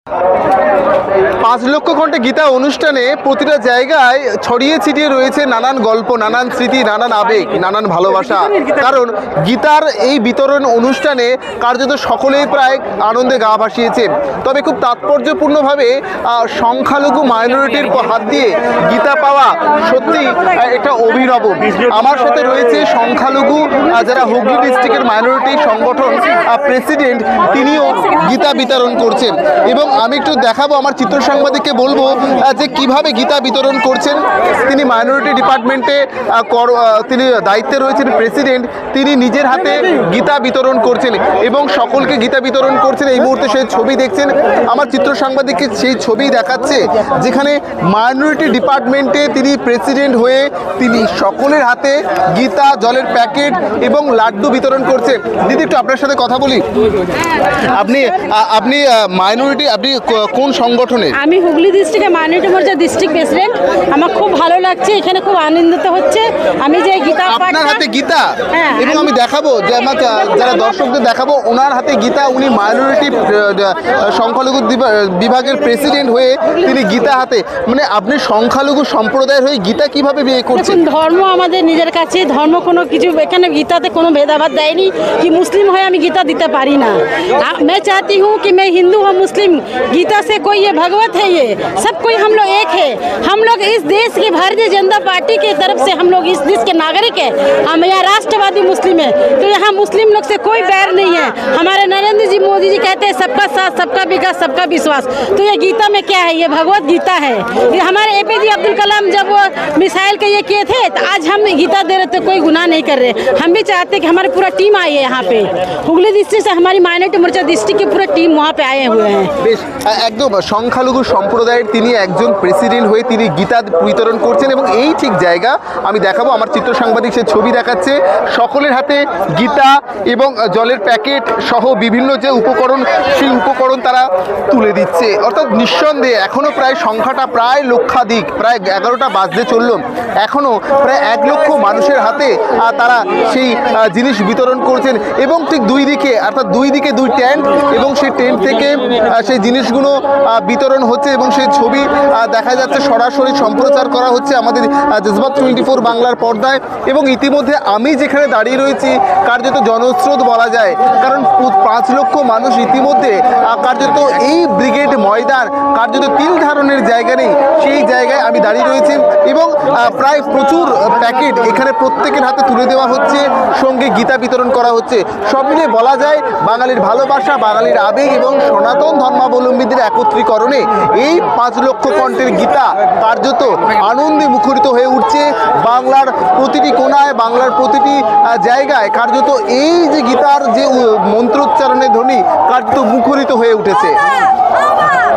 5 লক্ষ কণ্ঠে গীতা অনুষ্ঠানে প্রতিটা জায়গায় ছড়িয়ে ছিটিয়ে রয়েছে নানান গল্প, নানান স্মৃতি, নানান আবেগ, নানান ভালোবাসা। কারণ গীতার এই বিতরণ অনুষ্ঠানে কার্যত সকলেই প্রায় আনন্দে গা ভাসিয়েছে। তবে খুব তাৎপর্যপূর্ণভাবে সংখ্যালঘু মাইনরিটির হাত দিয়ে গীতা পাওয়া সত্যি একটা অভিনব। আমার সাথে রয়েছে সংখ্যালঘু যারা হুগলি ডিস্ট্রিক্টের মাইনরিটি সংগঠন প্রেসিডেন্ট, তিনিও গীতা বিতরণ করছেন এবং আমি একটু দেখাবো, আমার চিত্র সাংবাদিককে বলবো যে কিভাবে গীতা বিতরণ করছেন। তিনি মাইনরিটি ডিপার্টমেন্টে তিনি দায়িত্বে রয়েছেন প্রেসিডেন্ট, তিনি নিজের হাতে গীতা বিতরণ করছেন এবং সকলকে গীতা বিতরণ করছেন। এই মুহূর্তে সেই ছবি দেখছেন, আমার চিত্র সাংবাদিককে সেই ছবি দেখাচ্ছে যেখানে মাইনরিটি ডিপার্টমেন্টে তিনি প্রেসিডেন্ট হয়ে তিনি সকলের হাতে গীতা, জলের প্যাকেট এবং লাড্ডু বিতরণ করছেন। দিদি, একটু আপনার সাথে কথা বলি। আপনি মাইনরিটি, আপনি কোন সংগঠনে? আমি হুগলি ডিস্ট্রিক্টের মাইনরিটি মোর্চা ডিস্ট্রিক্ট প্রেসিডেন্ট। আমার খুব ভালো লাগছে, এখানে খুব আনন্দিত হচ্ছে। আমি যে গীতা, আপনার হাতে গীতা এবং আমি দেখাবো যে আমার যারা দর্শকদের দেখাবো ওনার হাতে গীতা। উনি মাইনরিটি সংখ্যালঘু বিভাগের প্রেসিডেন্ট হয়ে তিনি গীতা হাতে, মানে আপনি সংখ্যালঘু সম্প্রদায়ের হয়ে গীতা কিভাবে বিয়ে করছেন? ধর্ম আমাদের নিজের কাছে, ধর্ম কোনো কিছু এখানে গীতাতে কোনো ভেদাভেদ দেয়নি कि मुस्लिम है আমি गीता दीते पारी ना। मैं चाहती हूँ कि मैं हिंदू और मुस्लिम, गीता से कोई ये भगवत है, ये सब कोई हम लोग एक है। हम लोग इस देश की भारतीय जनता पार्टी की तरफ से हम लोग इस देश के नागरिक है। हम यहाँ राष्ट्रवादी मुस्लिम है, तो यहाँ मुस्लिम लोग से कोई बैर नहीं है। हमारे नरेंद्र जी मोदी जी कहते हैं सबका साथ, सबका विकास, सबका विश्वास। तो ये गीता में क्या है? ये भगवत गीता है। ये हमारे APJ अब्दुल कलाम जब वो मिसाइल के ये किए थे, तो आज हम गीता दे रहे, तो कोई गुनाह नहीं कर रहे। हम भी चाहते हैं कि हमारी पूरा टीम आई है यहाँ पे, हुगली डिस्ट्रिक्ट से हमारी माइनॉरिटी मोर्चा डिस्ट्रिक्ट की पूरा टीम वहाँ पे आए हुए हैं। বেশ, একদম সংখ্যালঘু সম্প্রদায়ের তিনি একজন প্রেসিডেন্ট হয়ে তিনি গীতা বিতরণ করছেন এবং এই ঠিক জায়গা আমি দেখাবো, আমার চিত্র সাংবাদিক সে ছবি দেখাচ্ছে। সকলের হাতে গীতা এবং জলের প্যাকেট সহ বিভিন্ন যে উপকরণ, সেই উপকরণ তারা তুলে দিচ্ছে। অর্থাৎ নিঃসন্দেহে এখনও প্রায় সংখ্যাটা প্রায় লক্ষাধিক, প্রায় 11টা বাজতে চলল, এখনও প্রায় 1 লক্ষ মানুষের হাতে তারা সেই জিনিস বিতরণ করছেন এবং ঠিক দুই দিকে, অর্থাৎ দুই দিকে 2 টেন্ট এবং সেই টেন্ট থেকে সেই জিনিসগুলো বিতরণ হচ্ছে এবং সেই ছবি দেখা যাচ্ছে, সরাসরি সম্প্রচার করা হচ্ছে আমাদের জজবাত 24 বাংলার পর্দায়। এবং ইতিমধ্যে আমি যেখানে দাঁড়িয়ে রয়েছি কার্যত জনস্রোত বলা যায়, কারণ 5 লক্ষ মানুষ ইতিমধ্যে কার্যত এই ব্রিগেড ময়দান, কার্যত তিল ধারণের জায়গা নেই, সেই জায়গায় আমি দাঁড়িয়ে রয়েছি এবং প্রায় প্রচুর প্যাকেট এখানে প্রত্যেকের হাতে তুলে দেওয়া হচ্ছে, সঙ্গে গীতা বিতরণ করা হচ্ছে। সব মিলিয়ে বলা যায় বাঙালির ভালোবাসা, বাঙালির আবেগ এবং সনাতন ধর্মাবলম্বীদের একত্রীকরণে এই 5 লক্ষ কণ্ঠের গীতা কার্যত আনন্দে মুখরিত হয়ে উঠছে। বাংলার প্রতিটি কোণায়, বাংলার প্রতিটি জায়গায় কার্যত এই যে গীতার যে মন্ত্রোচ্চারণের ধ্বনি কার্যত মুখরিত হয়ে উঠেছে।